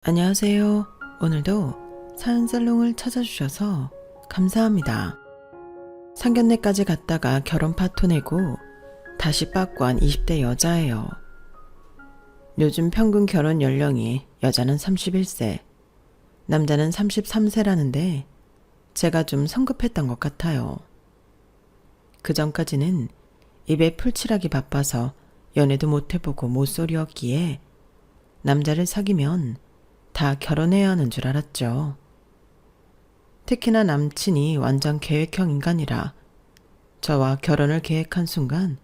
안녕하세요. 오늘도 사연살롱을 찾아주셔서 감사합니다. 상견례까지 갔다가 결혼 파토 내고 다시 빠꾸 한 20대 여자예요. 요즘 평균 결혼 연령이 여자는 31세, 남자는 33세라는데 제가 좀 성급했던 것 같아요. 그 전까지는 입에 풀칠하기 바빠서 연애도 못 해보고 모쏠이었기에 남자를 사귀면 다 결혼해야 하는 줄 알았죠. 특히나 남친이 완전 계획형 인간이라 저와 결혼을 계획한 순간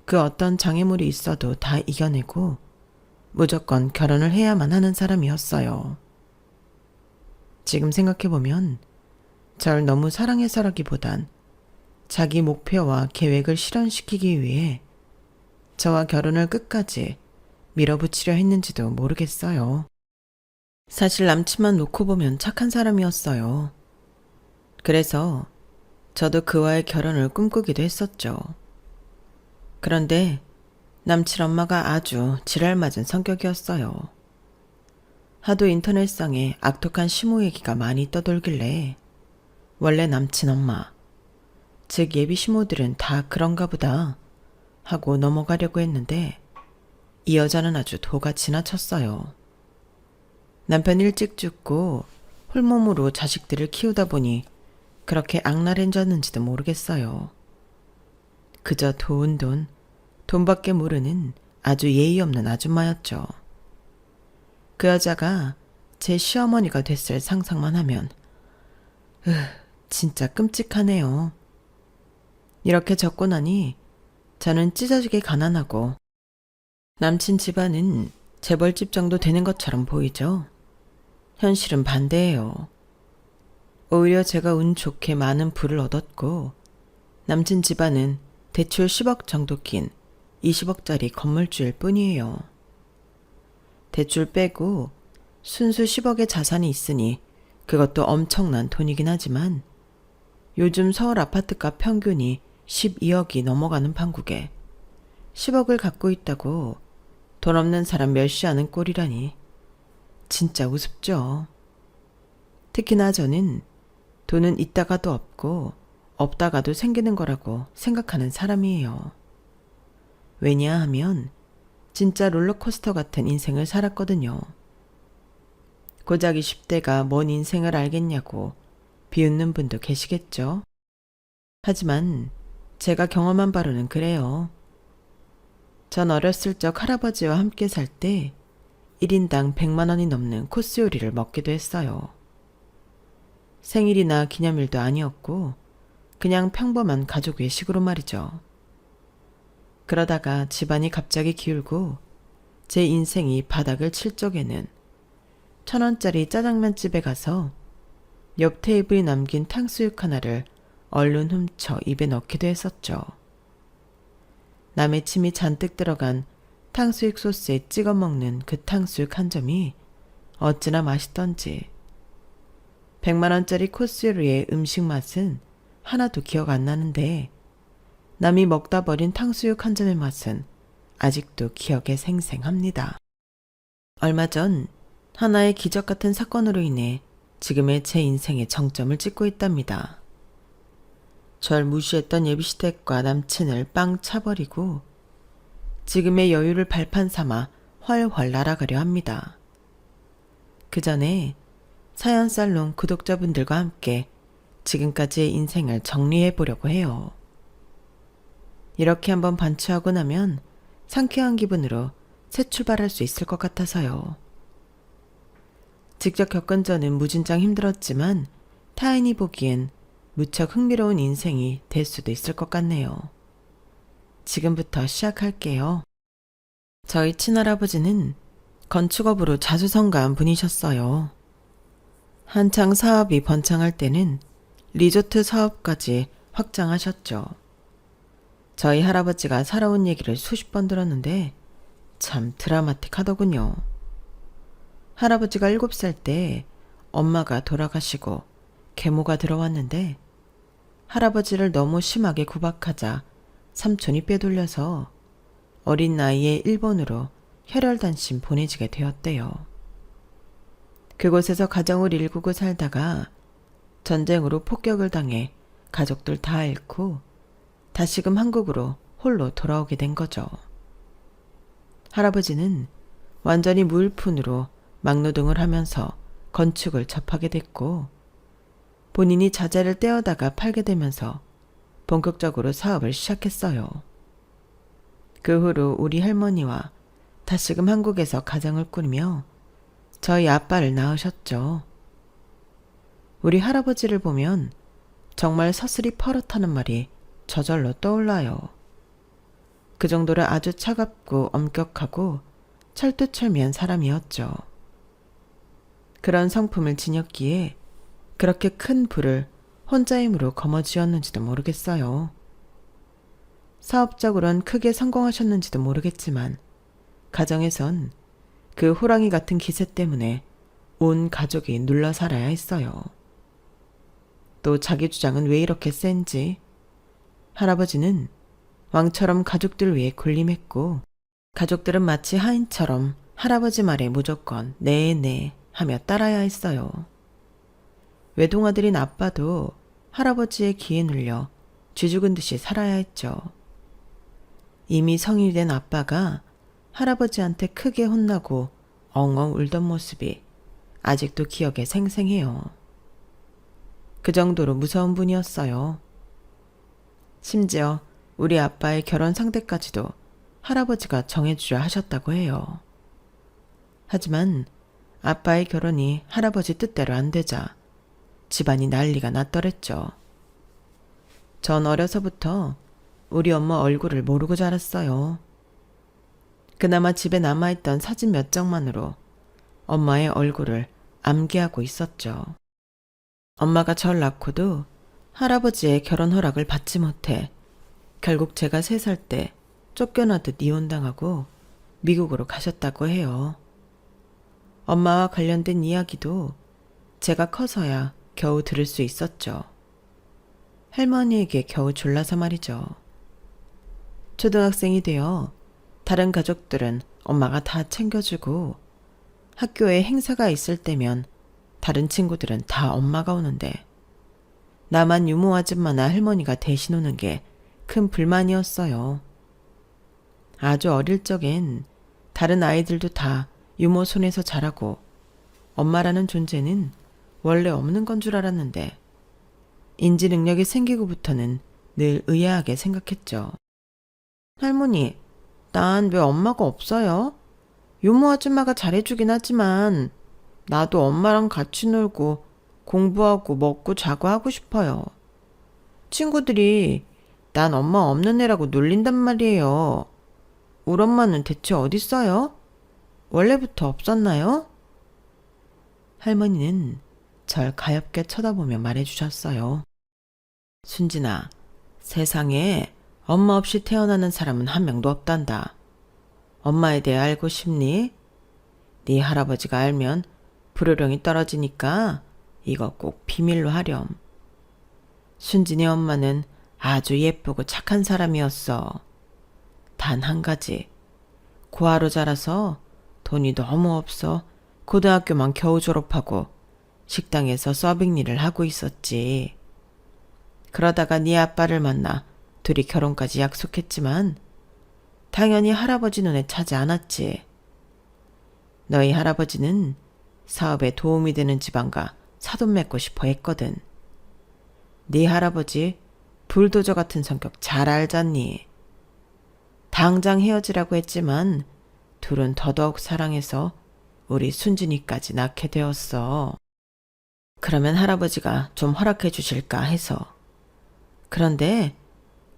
그 어떤 장애물이 있어도 다 이겨내고 무조건 결혼을 해야만 하는 사람이었어요. 지금 생각해보면 절 너무 사랑해서라기보단 자기 목표와 계획을 실현시키기 위해 저와 결혼을 끝까지 밀어붙이려 했는지도 모르겠어요. 사실 남친만 놓고 보면 착한 사람이었어요. 그래서 저도 그와의 결혼을 꿈꾸기도 했었죠. 그런데 남친 엄마가 아주 지랄맞은 성격이었어요. 하도 인터넷상에 악독한 시모 얘기가 많이 떠돌길래 원래 남친 엄마, 즉 예비 시모들은 다 그런가 보다 하고 넘어가려고 했는데 이 여자는 아주 도가 지나쳤어요. 남편 일찍 죽고 홀몸으로 자식들을 키우다 보니 그렇게 악랄해졌는지도 모르겠어요. 그저 돈밖에 모르는 아주 예의 없는 아줌마였죠. 그 여자가 제 시어머니가 됐을 상상만 하면 진짜 끔찍하네요. 이렇게 적고 나니 저는 찢어지게 가난하고 남친 집안은 재벌집 정도 되는 것처럼 보이죠. 현실은 반대예요. 오히려 제가 운 좋게 많은 부를 얻었고 남친 집안은 대출 10억 정도 낀 20억짜리 건물주일 뿐이에요. 대출 빼고 순수 10억의 자산이 있으니 그것도 엄청난 돈이긴 하지만 요즘 서울 아파트값 평균이 12억이 넘어가는 판국에 10억을 갖고 있다고 돈 없는 사람 멸시하는 꼴이라니 진짜 우습죠. 특히나 저는 돈은 있다가도 없고 없다가도 생기는 거라고 생각하는 사람이에요. 왜냐하면 진짜 롤러코스터 같은 인생을 살았거든요. 고작 20대가 뭔 인생을 알겠냐고 비웃는 분도 계시겠죠. 하지만 제가 경험한 바로는 그래요. 전 어렸을 적 할아버지와 함께 살 때 1인당 100만 원이 넘는 코스 요리를 먹기도 했어요. 생일이나 기념일도 아니었고 그냥 평범한 가족 외식으로 말이죠. 그러다가 집안이 갑자기 기울고 제 인생이 바닥을 칠 적에는 1,000원짜리 짜장면집에 가서 옆 테이블이 남긴 탕수육 하나를 얼른 훔쳐 입에 넣기도 했었죠. 남의 침이 잔뜩 들어간 탕수육 소스에 찍어 먹는 그 탕수육 한 점이 어찌나 맛있던지 100만 원짜리 코스 요리의 음식 맛은 하나도 기억 안 나는데 남이 먹다 버린 탕수육 한 점의 맛은 아직도 기억에 생생합니다. 얼마 전 하나의 기적 같은 사건으로 인해 지금의 제 인생의 정점을 찍고 있답니다. 절 무시했던 예비시댁과 남친을 빵 차버리고 지금의 여유를 발판 삼아 훨훨 날아가려 합니다. 그 전에 사연살롱 구독자분들과 함께 지금까지의 인생을 정리해 보려고 해요. 이렇게 한번 반추하고 나면 상쾌한 기분으로 새 출발할 수 있을 것 같아서요. 직접 겪은 저는 무진장 힘들었지만 타인이 보기엔 무척 흥미로운 인생이 될 수도 있을 것 같네요. 지금부터 시작할게요. 저희 친할아버지는 건축업으로 자수성가한 분이셨어요. 한창 사업이 번창할 때는 리조트 사업까지 확장하셨죠. 저희 할아버지가 살아온 얘기를 수십 번 들었는데 참 드라마틱하더군요. 할아버지가 7살 때 엄마가 돌아가시고 계모가 들어왔는데 할아버지를 너무 심하게 구박하자 삼촌이 빼돌려서 어린 나이에 일본으로 혈혈단신 보내지게 되었대요. 그곳에서 가정을 일구고 살다가 전쟁으로 폭격을 당해 가족들 다 잃고 다시금 한국으로 홀로 돌아오게 된 거죠. 할아버지는 완전히 무일푼으로 막노동을 하면서 건축을 접하게 됐고 본인이 자재를 떼어다가 팔게 되면서 본격적으로 사업을 시작했어요. 그 후로 우리 할머니와 다시금 한국에서 가정을 꾸리며 저희 아빠를 낳으셨죠. 우리 할아버지를 보면 정말 서슬이 퍼렇다는 말이 저절로 떠올라요. 그 정도로 아주 차갑고 엄격하고 철두철미한 사람이었죠. 그런 성품을 지녔기에 그렇게 큰 불을 혼자 힘으로 거머쥐었는지도 모르겠어요. 사업적으로는 크게 성공하셨는지도 모르겠지만 가정에선 그 호랑이 같은 기세 때문에 온 가족이 눌러 살아야 했어요. 또 자기 주장은 왜 이렇게 센지 할아버지는 왕처럼 가족들 위해 군림했고 가족들은 마치 하인처럼 할아버지 말에 무조건 네네 하며 따라야 했어요. 외동아들인 아빠도 할아버지의 기에 눌려 쥐죽은 듯이 살아야 했죠. 이미 성인이 된 아빠가 할아버지한테 크게 혼나고 엉엉 울던 모습이 아직도 기억에 생생해요. 그 정도로 무서운 분이었어요. 심지어 우리 아빠의 결혼 상대까지도 할아버지가 정해주려 하셨다고 해요. 하지만 아빠의 결혼이 할아버지 뜻대로 안 되자 집안이 난리가 났더랬죠. 전 어려서부터 우리 엄마 얼굴을 모르고 자랐어요. 그나마 집에 남아있던 사진 몇 장만으로 엄마의 얼굴을 암기하고 있었죠. 엄마가 절 낳고도 할아버지의 결혼 허락을 받지 못해 결국 제가 3살 때 쫓겨나듯 이혼당하고 미국으로 가셨다고 해요. 엄마와 관련된 이야기도 제가 커서야 겨우 들을 수 있었죠. 할머니에게 겨우 졸라서 말이죠. 초등학생이 되어 다른 가족들은 엄마가 다 챙겨주고 학교에 행사가 있을 때면 다른 친구들은 다 엄마가 오는데 나만 유모 아줌마나 할머니가 대신 오는 게 큰 불만이었어요. 아주 어릴 적엔 다른 아이들도 다 유모 손에서 자라고 엄마라는 존재는 원래 없는 건 줄 알았는데 인지 능력이 생기고부터는 늘 의아하게 생각했죠. 할머니, 난 왜 엄마가 없어요? 유모 아줌마가 잘해주긴 하지만 나도 엄마랑 같이 놀고 공부하고 먹고 자고 하고 싶어요. 친구들이 난 엄마 없는 애라고 놀린단 말이에요. 우리 엄마는 대체 어딨어요? 원래부터 없었나요? 할머니는 절 가엾게 쳐다보며 말해주셨어요. 순진아, 세상에 엄마 없이 태어나는 사람은 한 명도 없단다. 엄마에 대해 알고 싶니? 네 할아버지가 알면 불효령이 떨어지니까 이거 꼭 비밀로 하렴. 순진이 엄마는 아주 예쁘고 착한 사람이었어. 단 한 가지, 고아로 자라서 돈이 너무 없어 고등학교만 겨우 졸업하고 식당에서 서빙 일을 하고 있었지. 그러다가 네 아빠를 만나 둘이 결혼까지 약속했지만 당연히 할아버지 눈에 차지 않았지. 너희 할아버지는 사업에 도움이 되는 집안과 사돈 맺고 싶어 했거든. 네 할아버지 불도저 같은 성격 잘 알잖니. 당장 헤어지라고 했지만 둘은 더더욱 사랑해서 우리 순진이까지 낳게 되었어. 그러면 할아버지가 좀 허락해 주실까 해서. 그런데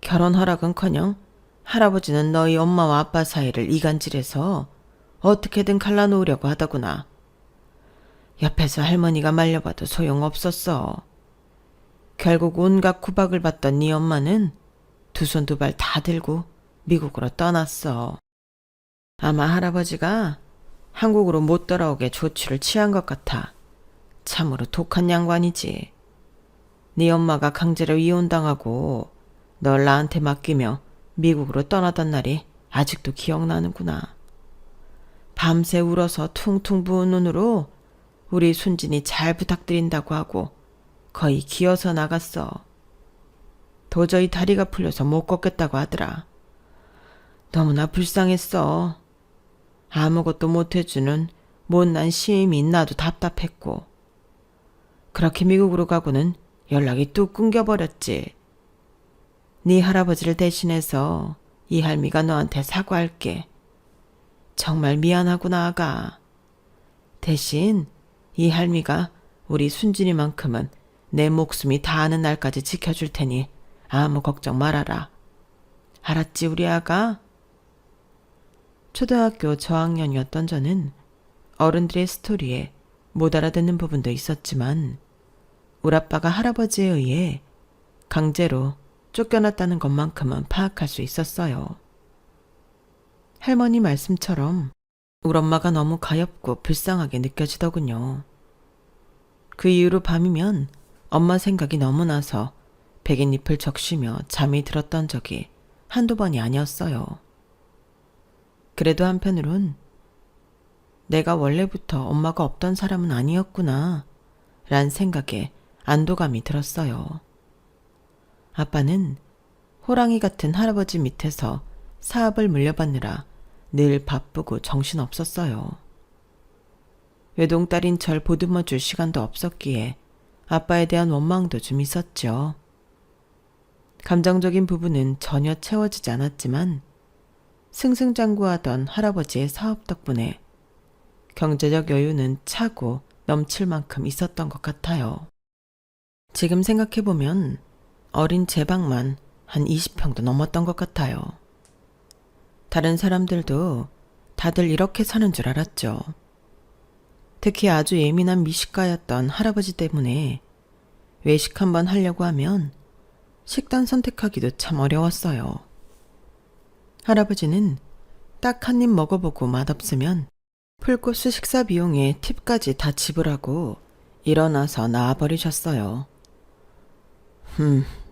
결혼 허락은커녕 할아버지는 너희 엄마와 아빠 사이를 이간질해서 어떻게든 갈라놓으려고 하더구나. 옆에서 할머니가 말려봐도 소용없었어. 결국 온갖 구박을 받던 네 엄마는 두 손 두 발 다 들고 미국으로 떠났어. 아마 할아버지가 한국으로 못 돌아오게 조치를 취한 것 같아. 참으로 독한 양반이지. 네 엄마가 강제로 이혼당하고 널 나한테 맡기며 미국으로 떠나던 날이 아직도 기억나는구나. 밤새 울어서 퉁퉁 부은 눈으로 우리 순진이 잘 부탁드린다고 하고 거의 기어서 나갔어. 도저히 다리가 풀려서 못 걷겠다고 하더라. 너무나 불쌍했어. 아무것도 못해주는 못난 시임이 나도 답답했고. 그렇게 미국으로 가고는 연락이 뚝 끊겨버렸지. 네 할아버지를 대신해서 이 할미가 너한테 사과할게. 정말 미안하구나, 아가. 대신 이 할미가 우리 순진이만큼은 내 목숨이 다하는 날까지 지켜줄 테니 아무 걱정 말아라. 알았지, 우리 아가? 초등학교 저학년이었던 저는 어른들의 스토리에 못 알아듣는 부분도 있었지만 우리 아빠가 할아버지에 의해 강제로 쫓겨났다는 것만큼은 파악할 수 있었어요. 할머니 말씀처럼 우리 엄마가 너무 가엾고 불쌍하게 느껴지더군요. 그 이후로 밤이면 엄마 생각이 너무 나서 베갯잎을 적시며 잠이 들었던 적이 한두 번이 아니었어요. 그래도 한편으론 내가 원래부터 엄마가 없던 사람은 아니었구나 란 생각에 안도감이 들었어요. 아빠는 호랑이 같은 할아버지 밑에서 사업을 물려받느라 늘 바쁘고 정신없었어요. 외동딸인 절 보듬어줄 시간도 없었기에 아빠에 대한 원망도 좀 있었죠. 감정적인 부분은 전혀 채워지지 않았지만 승승장구하던 할아버지의 사업 덕분에 경제적 여유는 차고 넘칠 만큼 있었던 것 같아요. 지금 생각해보면 어린 제 방만 한 20평도 넘었던 것 같아요. 다른 사람들도 다들 이렇게 사는 줄 알았죠. 특히 아주 예민한 미식가였던 할아버지 때문에 외식 한번 하려고 하면 식단 선택하기도 참 어려웠어요. 할아버지는 딱 한 입 먹어보고 맛없으면 풀코스 식사 비용에 팁까지 다 지불하고 일어나서 나와버리셨어요.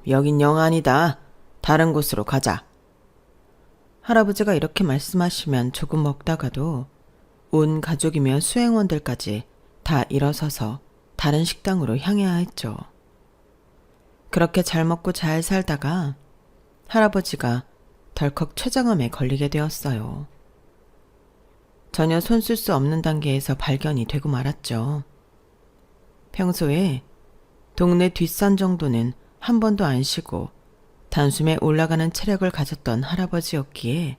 여긴 영 아니다. 다른 곳으로 가자. 할아버지가 이렇게 말씀하시면 조금 먹다가도 온 가족이며 수행원들까지 다 일어서서 다른 식당으로 향해야 했죠. 그렇게 잘 먹고 잘 살다가 할아버지가 덜컥 췌장암에 걸리게 되었어요. 전혀 손쓸 수 없는 단계에서 발견이 되고 말았죠. 평소에 동네 뒷산 정도는 한 번도 안 쉬고 단숨에 올라가는 체력을 가졌던 할아버지였기에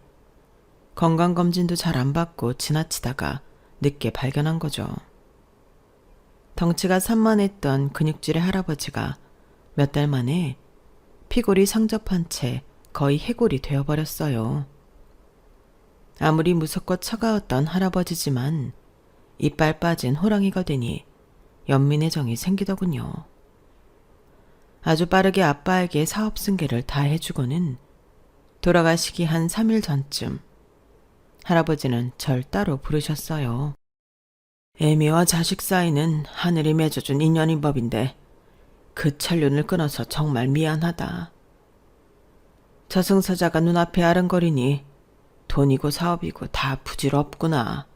건강검진도 잘 안 받고 지나치다가 늦게 발견한 거죠. 덩치가 산만했던 근육질의 할아버지가 몇 달 만에 피골이 상접한 채 거의 해골이 되어버렸어요. 아무리 무섭고 차가웠던 할아버지지만 이빨 빠진 호랑이가 되니 연민의 정이 생기더군요. 아주 빠르게 아빠에게 사업 승계를 다 해주고는 돌아가시기 한 3일 전쯤 할아버지는 절 따로 부르셨어요. 애미와 자식 사이는 하늘이 맺어준 인연인 법인데 그 천륜을 끊어서 정말 미안하다. 저승사자가 눈앞에 아른거리니 돈이고 사업이고 다 부질없구나.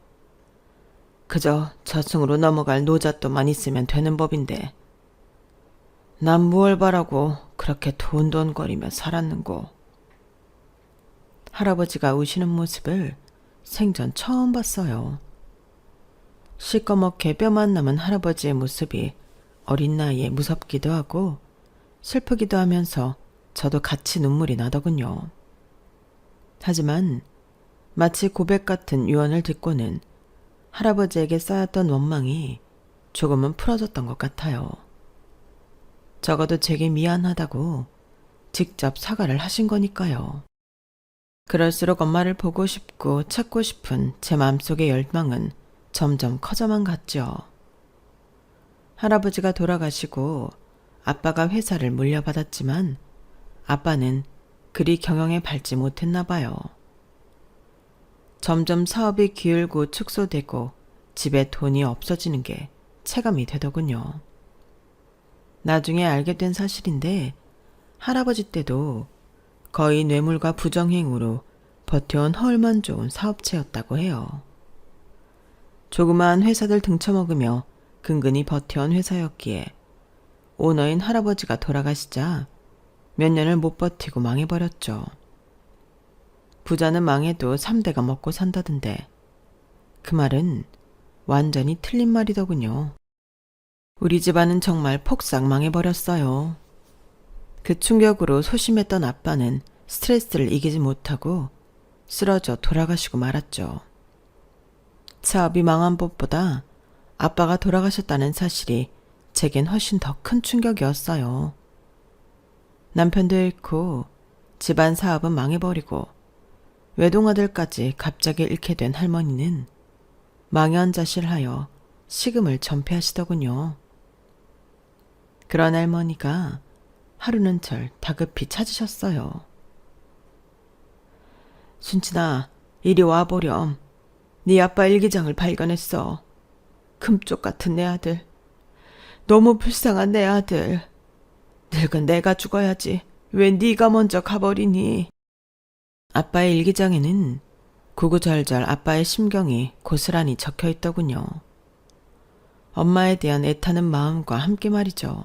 그저 저승으로 넘어갈 노잣돈만 있으면 되는 법인데 난 무얼 바라고 그렇게 돈돈거리며 살았는고. 할아버지가 우시는 모습을 생전 처음 봤어요. 시꺼멓게 뼈만 남은 할아버지의 모습이 어린 나이에 무섭기도 하고 슬프기도 하면서 저도 같이 눈물이 나더군요. 하지만 마치 고백 같은 유언을 듣고는 할아버지에게 쌓였던 원망이 조금은 풀어졌던 것 같아요. 적어도 제게 미안하다고 직접 사과를 하신 거니까요. 그럴수록 엄마를 보고 싶고 찾고 싶은 제 마음속의 열망은 점점 커져만 갔죠. 할아버지가 돌아가시고 아빠가 회사를 물려받았지만 아빠는 그리 경영에 밟지 못했나 봐요. 점점 사업이 기울고 축소되고 집에 돈이 없어지는 게 체감이 되더군요. 나중에 알게 된 사실인데 할아버지 때도 거의 뇌물과 부정행위로 버텨온 헐만 좋은 사업체였다고 해요. 조그마한 회사들 등쳐먹으며 근근히 버텨온 회사였기에 오너인 할아버지가 돌아가시자 몇 년을 못 버티고 망해버렸죠. 부자는 망해도 3대가 먹고 산다던데 그 말은 완전히 틀린 말이더군요. 우리 집안은 정말 폭삭 망해버렸어요. 그 충격으로 소심했던 아빠는 스트레스를 이기지 못하고 쓰러져 돌아가시고 말았죠. 사업이 망한 것보다 아빠가 돌아가셨다는 사실이 제겐 훨씬 더 큰 충격이었어요. 남편도 잃고 집안 사업은 망해버리고 외동아들까지 갑자기 잃게 된 할머니는 망연자실하여 식음을 전폐하시더군요. 그런 할머니가 하루는 절 다급히 찾으셨어요. 순진아, 이리 와보렴. 네 아빠 일기장을 발견했어. 금쪽 같은 내 아들. 너무 불쌍한 내 아들. 늙은 내가 죽어야지. 왜 네가 먼저 가버리니? 아빠의 일기장에는 구구절절 아빠의 심경이 고스란히 적혀 있더군요. 엄마에 대한 애타는 마음과 함께 말이죠.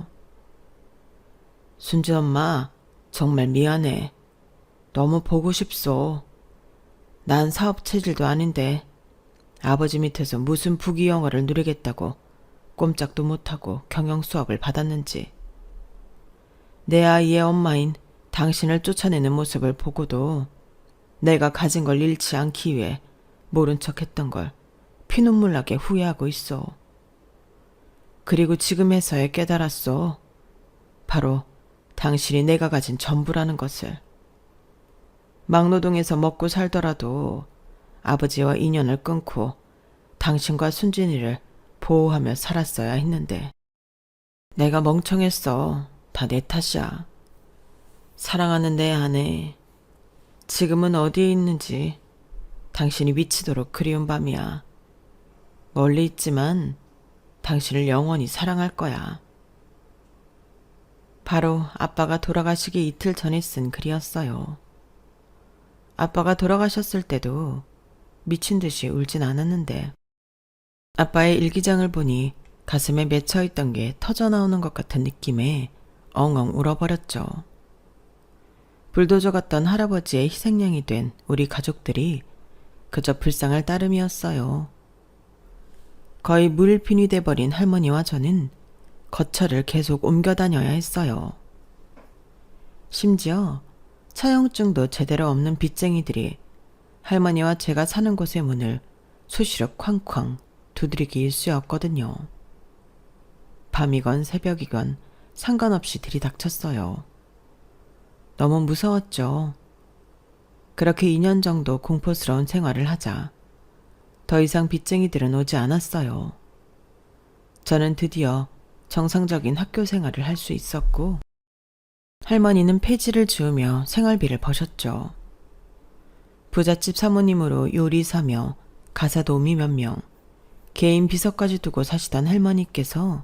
순진 엄마, 정말 미안해. 너무 보고 싶소. 난 사업 체질도 아닌데 아버지 밑에서 무슨 부귀영화를 누리겠다고 꼼짝도 못하고 경영 수업을 받았는지. 내 아이의 엄마인 당신을 쫓아내는 모습을 보고도 내가 가진 걸 잃지 않기 위해 모른 척했던 걸 피눈물 나게 후회하고 있어. 그리고 지금에서야 깨달았어. 바로 당신이 내가 가진 전부라는 것을. 막노동에서 먹고 살더라도 아버지와 인연을 끊고 당신과 순진이를 보호하며 살았어야 했는데 내가 멍청했어. 다 내 탓이야. 사랑하는 내 아내, 지금은 어디에 있는지 당신이 미치도록 그리운 밤이야. 멀리 있지만 당신을 영원히 사랑할 거야. 바로 아빠가 돌아가시기 이틀 전에 쓴 글이었어요. 아빠가 돌아가셨을 때도 미친 듯이 울진 않았는데 아빠의 일기장을 보니 가슴에 맺혀있던 게 터져나오는 것 같은 느낌에 엉엉 울어버렸죠. 불도저 같던 할아버지의 희생양이 된 우리 가족들이 그저 불쌍할 따름이었어요. 거의 무일푼이 돼버린 할머니와 저는 거처를 계속 옮겨 다녀야 했어요. 심지어 차용증도 제대로 없는 빚쟁이들이 할머니와 제가 사는 곳의 문을 수시로 쾅쾅 두드리기 일쑤였거든요. 밤이건 새벽이건 상관없이 들이닥쳤어요. 너무 무서웠죠. 그렇게 2년 정도 공포스러운 생활을 하자 더 이상 빚쟁이들은 오지 않았어요. 저는 드디어 정상적인 학교 생활을 할 수 있었고 할머니는 폐지를 지으며 생활비를 버셨죠. 부잣집 사모님으로 요리사며 가사도우미 몇 명, 개인 비서까지 두고 사시던 할머니께서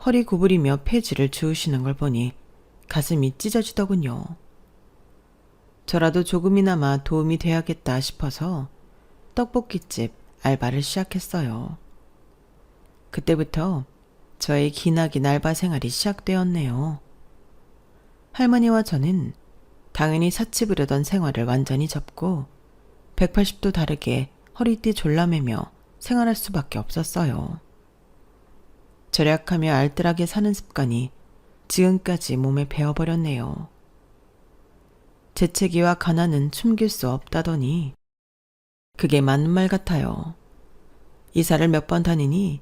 허리 구부리며 폐지를 주우시는 걸 보니 가슴이 찢어지더군요. 저라도 조금이나마 도움이 돼야겠다 싶어서 떡볶이집 알바를 시작했어요. 그때부터 저의 기나긴 알바 생활이 시작되었네요. 할머니와 저는 당연히 사치 부르던 생활을 완전히 접고 180도 다르게 허리띠 졸라매며 생활할 수밖에 없었어요. 절약하며 알뜰하게 사는 습관이 지금까지 몸에 배어버렸네요. 재채기와 가난은 숨길 수 없다더니 그게 맞는 말 같아요. 이사를 몇 번 다니니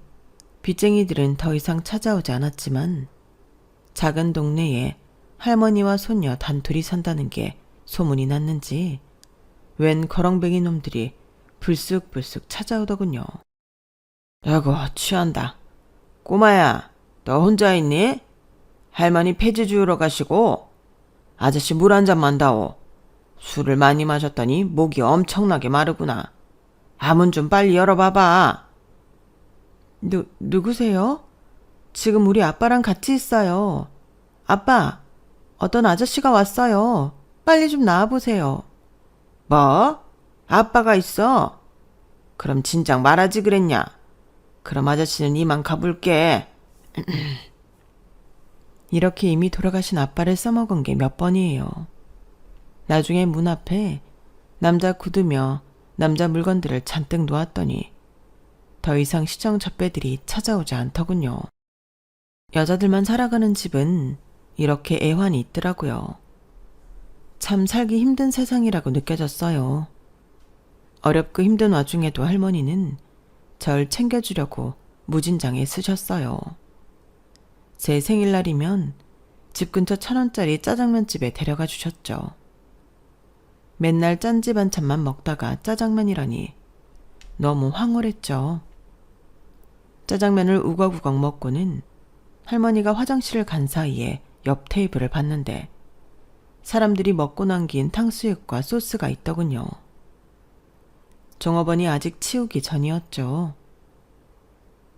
빚쟁이들은 더 이상 찾아오지 않았지만 작은 동네에 할머니와 손녀 단둘이 산다는 게 소문이 났는지 웬 거렁뱅이 놈들이 불쑥불쑥 찾아오더군요. 아이고 취한다. 꼬마야, 너 혼자 있니? 할머니 폐지 주우러 가시고 아저씨 물 한 잔만 다오. 술을 많이 마셨더니 목이 엄청나게 마르구나. 아문 좀 빨리 열어봐봐. 누구세요? 지금 우리 아빠랑 같이 있어요. 아빠, 어떤 아저씨가 왔어요. 빨리 좀 나와보세요. 뭐? 아빠가 있어? 그럼 진작 말하지 그랬냐? 그럼 아저씨는 이만 가볼게. 이렇게 이미 돌아가신 아빠를 써먹은 게 몇 번이에요. 나중에 문 앞에 남자 구두며 남자 물건들을 잔뜩 놓았더니 더 이상 시정 접배들이 찾아오지 않더군요. 여자들만 살아가는 집은 이렇게 애환이 있더라고요. 참 살기 힘든 세상이라고 느껴졌어요. 어렵고 힘든 와중에도 할머니는 절 챙겨주려고 무진장에 쓰셨어요. 제 생일날이면 집 근처 1,000원짜리 짜장면집에 데려가 주셨죠. 맨날 짠지 반찬만 먹다가 짜장면이라니 너무 황홀했죠. 짜장면을 우걱우걱 먹고는 할머니가 화장실을 간 사이에 옆 테이블을 봤는데 사람들이 먹고 남긴 탕수육과 소스가 있더군요. 종업원이 아직 치우기 전이었죠.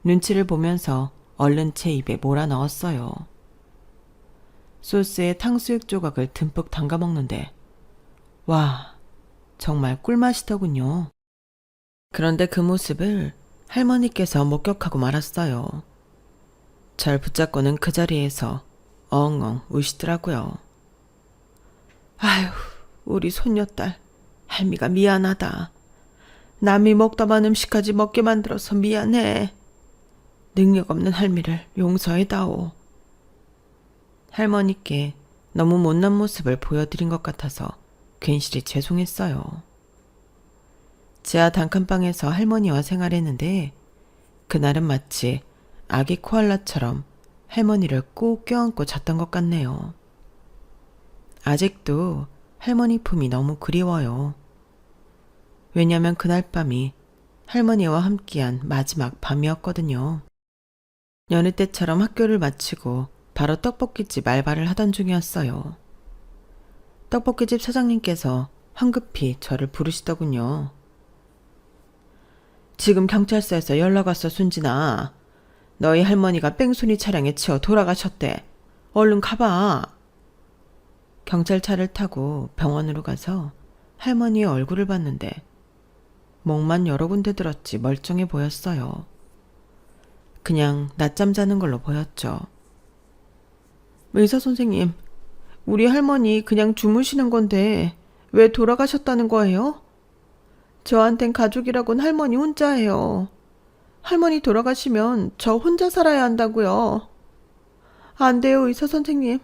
눈치를 보면서 얼른 제 입에 몰아 넣었어요. 소스에 탕수육 조각을 듬뿍 담가 먹는데 와, 정말 꿀맛이더군요. 그런데 그 모습을 할머니께서 목격하고 말았어요. 절 붙잡고는 그 자리에서 엉엉 우시더라고요. 아휴, 우리 손녀딸, 할미가 미안하다. 남이 먹다만 음식까지 먹게 만들어서 미안해. 능력 없는 할미를 용서해다오. 할머니께 너무 못난 모습을 보여드린 것 같아서 괜시리 죄송했어요. 지하 단칸방에서 할머니와 생활했는데 그날은 마치 아기 코알라처럼 할머니를 꼭 껴안고 잤던 것 같네요. 아직도 할머니 품이 너무 그리워요. 왜냐면 그날 밤이 할머니와 함께한 마지막 밤이었거든요. 여느 때처럼 학교를 마치고 바로 떡볶이집 알바를 하던 중이었어요. 떡볶이집 사장님께서 황급히 저를 부르시더군요. 지금 경찰서에서 연락 왔어, 순진아. 너희 할머니가 뺑소니 차량에 치여 돌아가셨대. 얼른 가봐. 경찰차를 타고 병원으로 가서 할머니의 얼굴을 봤는데 목만 여러 군데 들었지 멀쩡해 보였어요. 그냥 낮잠 자는 걸로 보였죠. 의사 선생님, 우리 할머니 그냥 주무시는 건데 왜 돌아가셨다는 거예요? 저한텐 가족이라곤 할머니 혼자예요. 할머니 돌아가시면 저 혼자 살아야 한다고요. 안 돼요, 의사 선생님.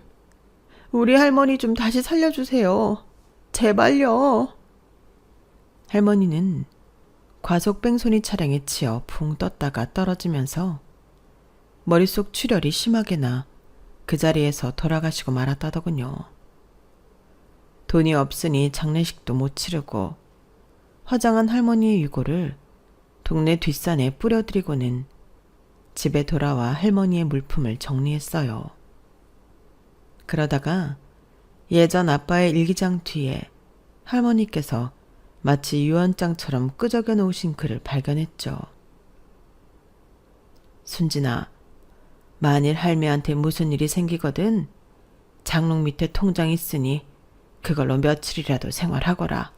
우리 할머니 좀 다시 살려주세요. 제발요. 할머니는 과속 뺑소니 차량에 치여 붕 떴다가 떨어지면서 머릿속 출혈이 심하게 나 그 자리에서 돌아가시고 말았다더군요. 돈이 없으니 장례식도 못 치르고 화장한 할머니의 유골을 동네 뒷산에 뿌려드리고는 집에 돌아와 할머니의 물품을 정리했어요. 그러다가 예전 아빠의 일기장 뒤에 할머니께서 마치 유언장처럼 끄적여 놓으신 글을 발견했죠. 순진아, 만일 할매한테 무슨 일이 생기거든 장롱 밑에 통장 있으니 그걸로 며칠이라도 생활하거라.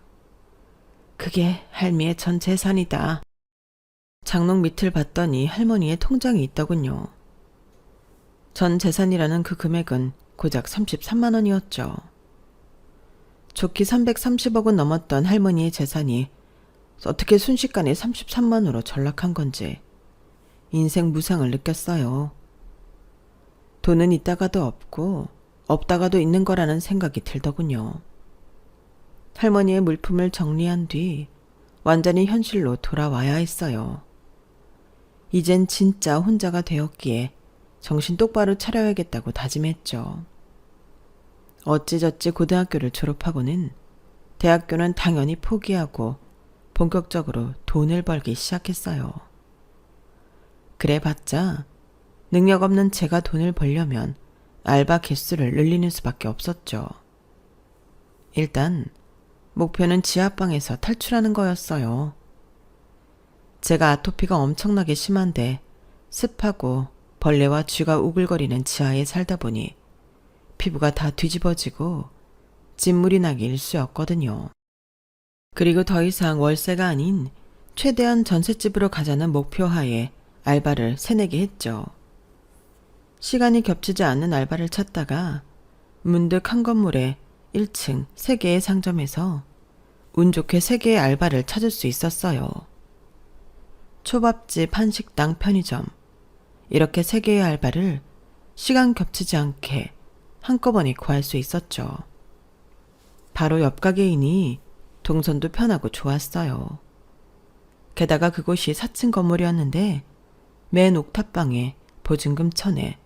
그게 할미의 전 재산이다. 장롱 밑을 봤더니 할머니의 통장이 있더군요. 전 재산이라는 그 금액은 고작 33만 원이었죠. 좋기 330억은 넘었던 할머니의 재산이 어떻게 순식간에 33만으로 전락한 건지 인생 무상을 느꼈어요. 돈은 있다가도 없고 없다가도 있는 거라는 생각이 들더군요. 할머니의 물품을 정리한 뒤 완전히 현실로 돌아와야 했어요. 이젠 진짜 혼자가 되었기에 정신 똑바로 차려야겠다고 다짐했죠. 어찌저찌 고등학교를 졸업하고는 대학교는 당연히 포기하고 본격적으로 돈을 벌기 시작했어요. 그래봤자 능력 없는 제가 돈을 벌려면 알바 개수를 늘리는 수밖에 없었죠. 일단 목표는 지하방에서 탈출하는 거였어요. 제가 아토피가 엄청나게 심한데 습하고 벌레와 쥐가 우글거리는 지하에 살다 보니 피부가 다 뒤집어지고 진물이 나기 일쑤였거든요. 그리고 더 이상 월세가 아닌 최대한 전셋집으로 가자는 목표 하에 알바를 3-4개 했죠. 시간이 겹치지 않는 알바를 찾다가 문득 한 건물에 1층 3개의 상점에서 운 좋게 3개의 알바를 찾을 수 있었어요. 초밥집, 한식당, 편의점 이렇게 3개의 알바를 시간 겹치지 않게 한꺼번에 구할 수 있었죠. 바로 옆 가게이니 동선도 편하고 좋았어요. 게다가 그곳이 4층 건물이었는데 맨 옥탑방에 보증금 1,000에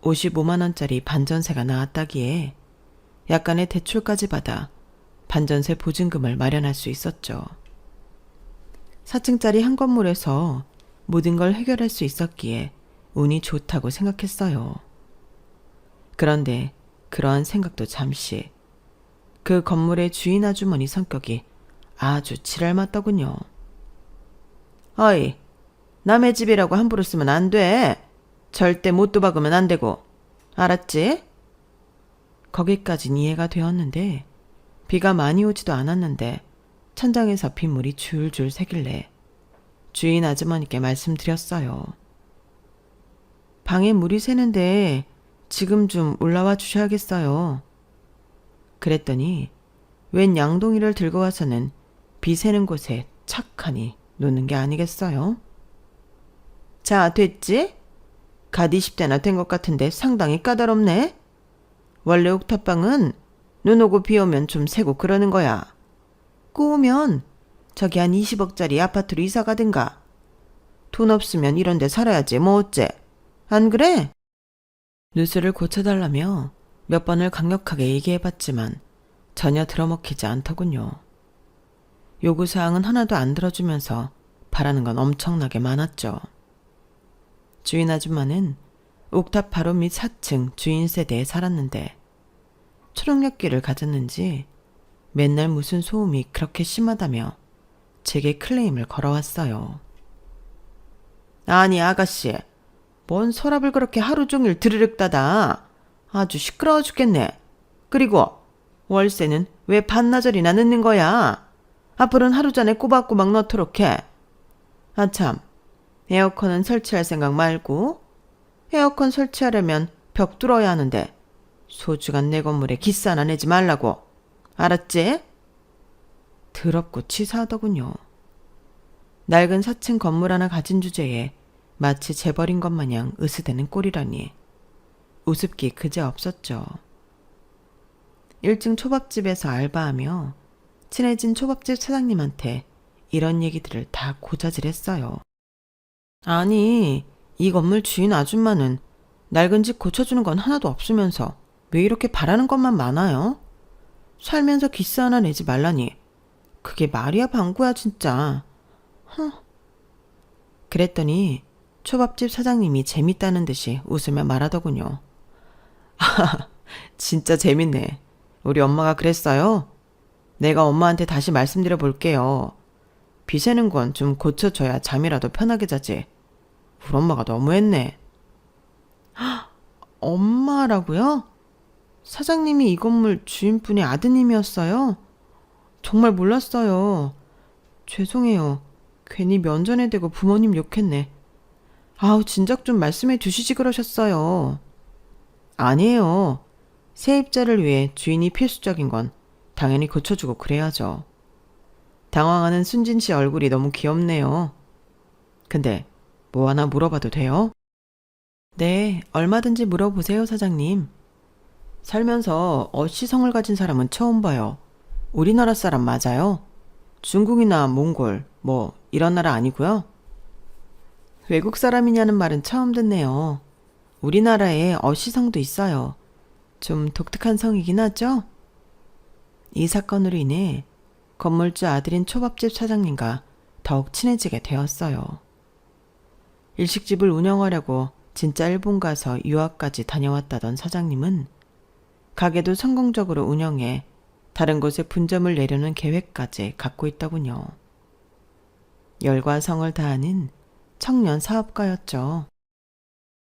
55만 원짜리 반전세가 나왔다기에 약간의 대출까지 받아 반전세 보증금을 마련할 수 있었죠. 4층짜리 한 건물에서 모든 걸 해결할 수 있었기에 운이 좋다고 생각했어요. 그런데 그러한 생각도 잠시. 그 건물의 주인 아주머니 성격이 아주 지랄맞더군요. 어이, 남의 집이라고 함부로 쓰면 안 돼. 절대 못 도박으면 안 되고. 알았지? 거기까진 이해가 되었는데 비가 많이 오지도 않았는데 천장에서 빗물이 줄줄 새길래 주인 아주머니께 말씀드렸어요. 방에 물이 새는데 지금 좀 올라와 주셔야겠어요. 그랬더니 웬 양동이를 들고 와서는 비 새는 곳에 착하니 놓는 게 아니겠어요? 자, 됐지? 갓 20대나 된 것 같은데 상당히 까다롭네. 원래 옥탑방은 눈 오고 비 오면 좀 새고 그러는 거야. 꼬우면 저기 한 20억짜리 아파트로 이사 가든가. 돈 없으면 이런 데 살아야지 뭐 어째. 안 그래? 누수를 고쳐달라며 몇 번을 강력하게 얘기해봤지만 전혀 들어먹히지 않더군요. 요구사항은 하나도 안 들어주면서 바라는 건 엄청나게 많았죠. 주인 아줌마는 옥탑 바로 밑 4층 주인 세대에 살았는데 초능력기를 가졌는지 맨날 무슨 소음이 그렇게 심하다며 제게 클레임을 걸어왔어요. 아니 아가씨, 뭔 서랍을 그렇게 하루 종일 드르륵 닫아. 아주 시끄러워 죽겠네. 그리고 월세는 왜 반나절이나 늦는 거야? 앞으로는 하루 전에 꼬박꼬박 넣도록 해. 아참, 에어컨은 설치할 생각 말고 에어컨 설치하려면 벽 뚫어야 하는데 소중한 내 건물에 기싸나 내지 말라고. 알았지? 더럽고 치사하더군요. 낡은 4층 건물 하나 가진 주제에 마치 재벌인 것 마냥 으스대는 꼴이라니 우습기 그지없었죠. 1층 초밥집에서 알바하며 친해진 초밥집 사장님한테 이런 얘기들을 다 고자질했어요. 아니, 이 건물 주인 아줌마는 낡은 집 고쳐주는 건 하나도 없으면서 왜 이렇게 바라는 것만 많아요? 살면서 기스 하나 내지 말라니. 그게 말이야 방구야 진짜. 그랬더니 초밥집 사장님이 재밌다는 듯이 웃으며 말하더군요. 아, 진짜 재밌네. 우리 엄마가 그랬어요. 내가 엄마한테 다시 말씀드려 볼게요. 비 새는 건 좀 고쳐줘야 잠이라도 편하게 자지. 우리 엄마가 너무했네. 엄마라고요? 사장님이 이 건물 주인분의 아드님이었어요? 정말 몰랐어요. 죄송해요. 괜히 면전에 대고 부모님 욕했네. 아우, 진작 좀 말씀해 주시지 그러셨어요. 아니에요. 세입자를 위해 주인이 필수적인 건 당연히 고쳐주고 그래야죠. 당황하는 순진 씨 얼굴이 너무 귀엽네요. 근데 뭐 하나 물어봐도 돼요? 네, 얼마든지 물어보세요, 사장님. 살면서 어시성을 가진 사람은 처음 봐요. 우리나라 사람 맞아요? 중국이나 몽골, 뭐 이런 나라 아니고요? 외국 사람이냐는 말은 처음 듣네요. 우리나라에 어시성도 있어요. 좀 독특한 성이긴 하죠? 이 사건으로 인해 건물주 아들인 초밥집 사장님과 더욱 친해지게 되었어요. 일식집을 운영하려고 진짜 일본 가서 유학까지 다녀왔다던 사장님은 가게도 성공적으로 운영해 다른 곳에 분점을 내려는 계획까지 갖고 있더군요. 열과 성을 다하는 청년 사업가였죠.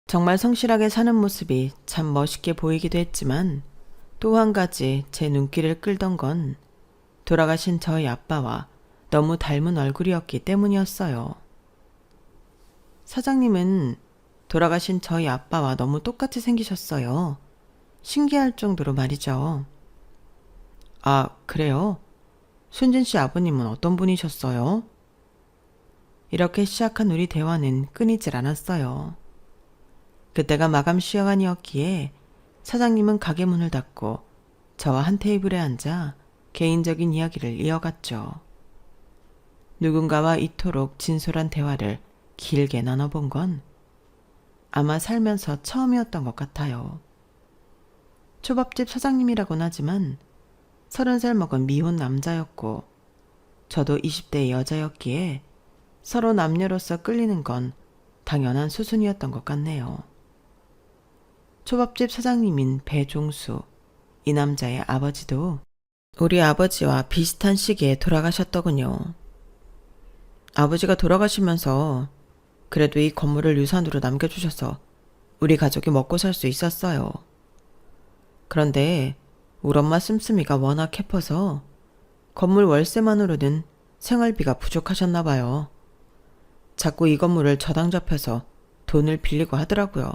정말 성실하게 사는 모습이 참 멋있게 보이기도 했지만 또 한 가지 제 눈길을 끌던 건 돌아가신 저희 아빠와 너무 닮은 얼굴이었기 때문이었어요. 사장님은 돌아가신 저희 아빠와 너무 똑같이 생기셨어요. 신기할 정도로 말이죠. 아, 그래요? 순진 씨 아버님은 어떤 분이셨어요? 이렇게 시작한 우리 대화는 끊이질 않았어요. 그때가 마감 시간이었기에 사장님은 가게 문을 닫고 저와 한 테이블에 앉아 개인적인 이야기를 이어갔죠. 누군가와 이토록 진솔한 대화를 길게 나눠본 건 아마 살면서 처음이었던 것 같아요. 초밥집 사장님이라고는 하지만 30살 먹은 미혼 남자였고 저도 20대 여자였기에 서로 남녀로서 끌리는 건 당연한 수순이었던 것 같네요. 초밥집 사장님인 배종수, 이 남자의 아버지도 우리 아버지와 비슷한 시기에 돌아가셨더군요. 아버지가 돌아가시면서 그래도 이 건물을 유산으로 남겨주셔서 우리 가족이 먹고 살 수 있었어요. 그런데 우리 엄마 씀씀이가 워낙 해퍼서 건물 월세만으로는 생활비가 부족하셨나 봐요. 자꾸 이 건물을 저당 잡혀서 돈을 빌리고 하더라고요.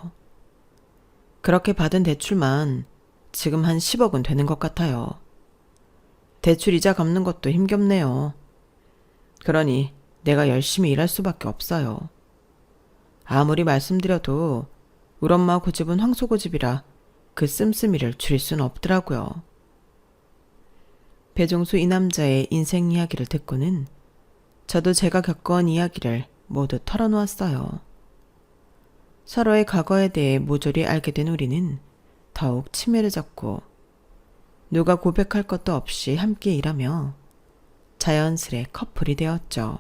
그렇게 받은 대출만 지금 한 10억은 되는 것 같아요. 대출 이자 갚는 것도 힘겹네요. 그러니 내가 열심히 일할 수밖에 없어요. 아무리 말씀드려도 우리 엄마 고집은 황소고집이라 그 씀씀이를 줄일 수는 없더라고요. 배종수 이 남자의 인생 이야기를 듣고는 저도 제가 겪어온 이야기를 모두 털어놓았어요. 서로의 과거에 대해 모조리 알게 된 우리는 더욱 친밀해졌고 누가 고백할 것도 없이 함께 일하며 자연스레 커플이 되었죠.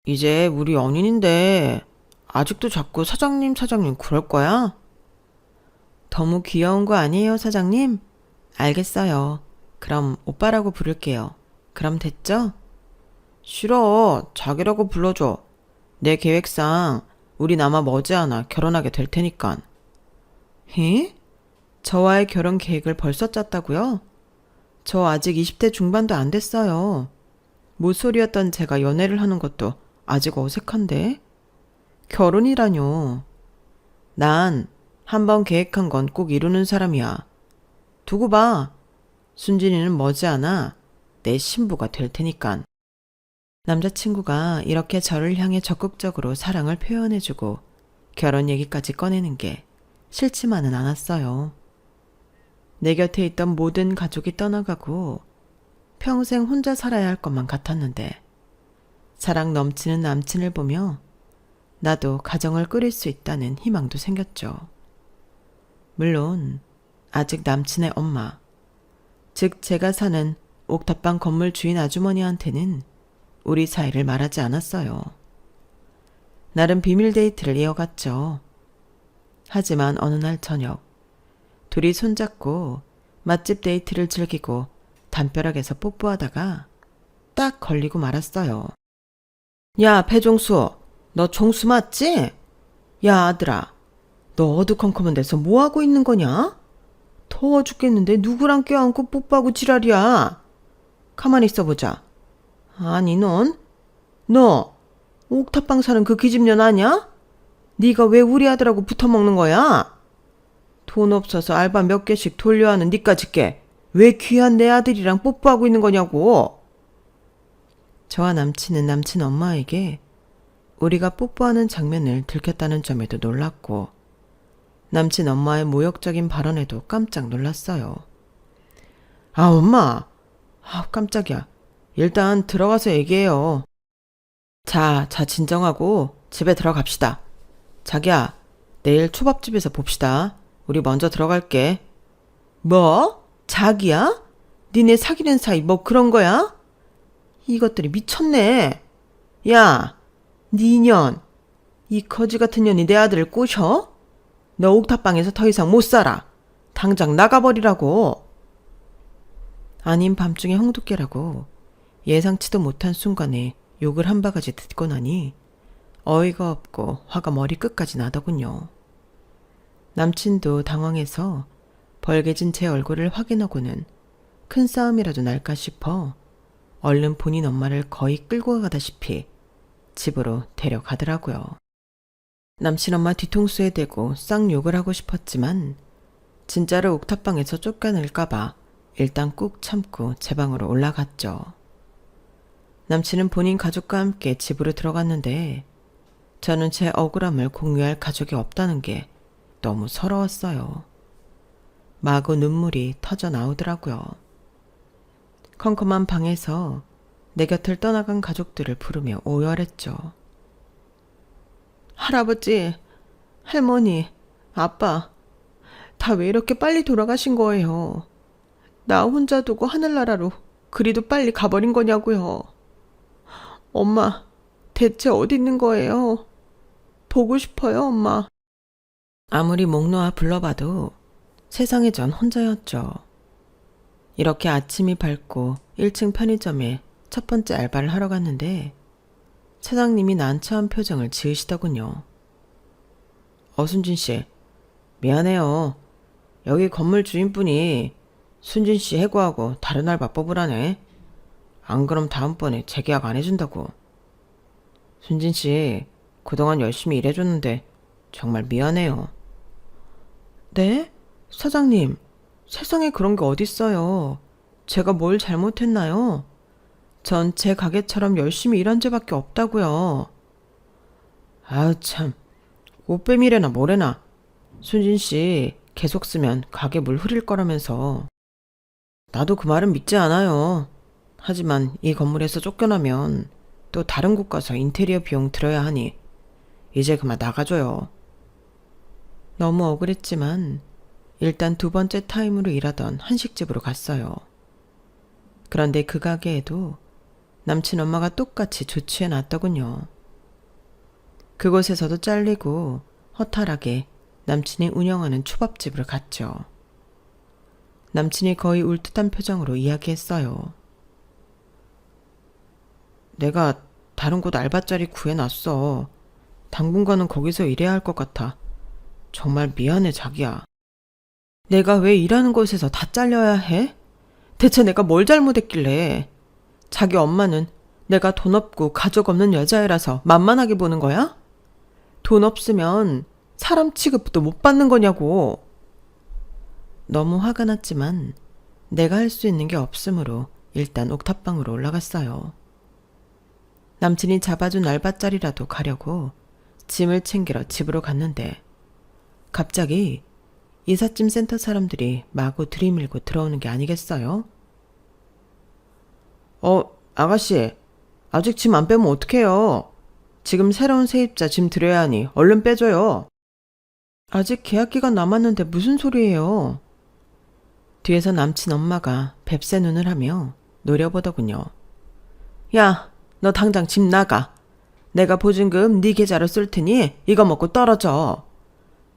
이제 우리 연인인데 아직도 자꾸 사장님 그럴 거야? 너무 귀여운 거 아니에요, 사장님? 알겠어요. 그럼 오빠라고 부를게요. 그럼 됐죠? 싫어. 자기라고 불러줘. 내 계획상 우린 아마 머지않아 결혼하게 될 테니깐. 에? 저와의 결혼 계획을 벌써 짰다고요? 저 아직 20대 중반도 안 됐어요. 모쏠이었던 제가 연애를 하는 것도 아직 어색한데? 결혼이라뇨. 난 한번 계획한 건 꼭 이루는 사람이야. 두고 봐. 순진이는 머지않아 내 신부가 될 테니깐. 남자친구가 이렇게 저를 향해 적극적으로 사랑을 표현해주고 결혼 얘기까지 꺼내는 게 싫지만은 않았어요. 내 곁에 있던 모든 가족이 떠나가고 평생 혼자 살아야 할 것만 같았는데 사랑 넘치는 남친을 보며 나도 가정을 꾸릴 수 있다는 희망도 생겼죠. 물론 아직 남친의 엄마, 즉 제가 사는 옥탑방 건물 주인 아주머니한테는 우리 사이를 말하지 않았어요. 나름 비밀 데이트를 이어갔죠. 하지만 어느 날 저녁 둘이 손잡고 맛집 데이트를 즐기고 담벼락에서 뽀뽀하다가 딱 걸리고 말았어요. 야, 배종수, 너 종수 맞지? 야, 아들아, 너 어두컴컴한 데서 뭐하고 있는 거냐? 더워 죽겠는데 누구랑 껴안고 뽀뽀하고 지랄이야. 가만히 있어보자. 아니 너 옥탑방 사는 그 기집년 아냐? 네가 왜 우리 아들하고 붙어먹는 거야? 돈 없어서 알바 몇 개씩 돌려하는 니까짓 게 왜 귀한 내 아들이랑 뽀뽀하고 있는 거냐고. 저와 남친은 남친 엄마에게 우리가 뽀뽀하는 장면을 들켰다는 점에도 놀랐고 남친 엄마의 모욕적인 발언에도 깜짝 놀랐어요. 아, 엄마. 아, 깜짝이야. 일단 들어가서 얘기해요. 자, 진정하고 집에 들어갑시다. 자기야, 내일 초밥집에서 봅시다. 우리 먼저 들어갈게. 뭐? 자기야? 니네 사귀는 사이 뭐 그런 거야? 이것들이 미쳤네. 야, 니 년. 이 거지 같은 년이 내 아들을 꼬셔? 너 옥탑방에서 더 이상 못 살아. 당장 나가버리라고. 아닌 밤중에 홍두깨라고 예상치도 못한 순간에 욕을 한 바가지 듣고 나니 어이가 없고 화가 머리끝까지 나더군요. 남친도 당황해서 벌개진 제 얼굴을 확인하고는 큰 싸움이라도 날까 싶어 얼른 본인 엄마를 거의 끌고 가다시피 집으로 데려가더라고요. 남친 엄마 뒤통수에 대고 쌍욕을 하고 싶었지만 진짜로 옥탑방에서 쫓겨날까봐 일단 꾹 참고 제 방으로 올라갔죠. 남친은 본인 가족과 함께 집으로 들어갔는데 저는 제 억울함을 공유할 가족이 없다는 게 너무 서러웠어요. 마구 눈물이 터져 나오더라고요. 컴컴한 방에서 내 곁을 떠나간 가족들을 부르며 오열했죠. 할아버지, 할머니, 아빠, 다 왜 이렇게 빨리 돌아가신 거예요? 나 혼자 두고 하늘나라로 그리도 빨리 가버린 거냐고요. 엄마, 대체 어디 있는 거예요? 보고 싶어요, 엄마. 아무리 목 놓아 불러봐도 세상에 전 혼자였죠. 이렇게 아침이 밝고 1층 편의점에 첫 번째 알바를 하러 갔는데 사장님이 난처한 표정을 지으시더군요. 순진 씨, 미안해요. 여기 건물 주인분이 순진 씨 해고하고 다른 알바 뽑으라네. 안 그럼 다음번에 재계약 안 해준다고. 순진 씨, 그동안 열심히 일해줬는데 정말 미안해요. 네? 사장님, 세상에 그런 게 어딨어요. 제가 뭘 잘못했나요? 전 제 가게처럼 열심히 일한 죄밖에 없다고요. 아우 참, 옷빼미래나 뭐래나. 순진 씨 계속 쓰면 가게 물 흐릴 거라면서. 나도 그 말은 믿지 않아요. 하지만 이 건물에서 쫓겨나면 또 다른 곳 가서 인테리어 비용 들어야 하니 이제 그만 나가줘요. 너무 억울했지만 일단 두 번째 타임으로 일하던 한식집으로 갔어요. 그런데 그 가게에도 남친 엄마가 똑같이 조치해 놨더군요. 그곳에서도 잘리고 허탈하게 남친이 운영하는 초밥집을 갔죠. 남친이 거의 울듯한 표정으로 이야기했어요. 내가 다른 곳 알바 자리 구해놨어. 당분간은 거기서 일해야 할 것 같아. 정말 미안해, 자기야. 내가 왜 일하는 곳에서 다 잘려야 해? 대체 내가 뭘 잘못했길래? 자기 엄마는 내가 돈 없고 가족 없는 여자애라서 만만하게 보는 거야? 돈 없으면 사람 취급도 못 받는 거냐고. 너무 화가 났지만 내가 할 수 있는 게 없으므로 일단 옥탑방으로 올라갔어요. 남친이 잡아준 알바자리라도 가려고 짐을 챙기러 집으로 갔는데 갑자기 이삿짐 센터 사람들이 마구 들이밀고 들어오는 게 아니겠어요? 아가씨, 아직 짐 안 빼면 어떡해요? 지금 새로운 세입자 짐 드려야 하니 얼른 빼줘요. 아직 계약 기간 남았는데 무슨 소리예요? 뒤에서 남친 엄마가 뱁새 눈을 하며 노려보더군요. 야, 너 당장 집 나가. 내가 보증금 네 계좌로 쓸 테니 이거 먹고 떨어져.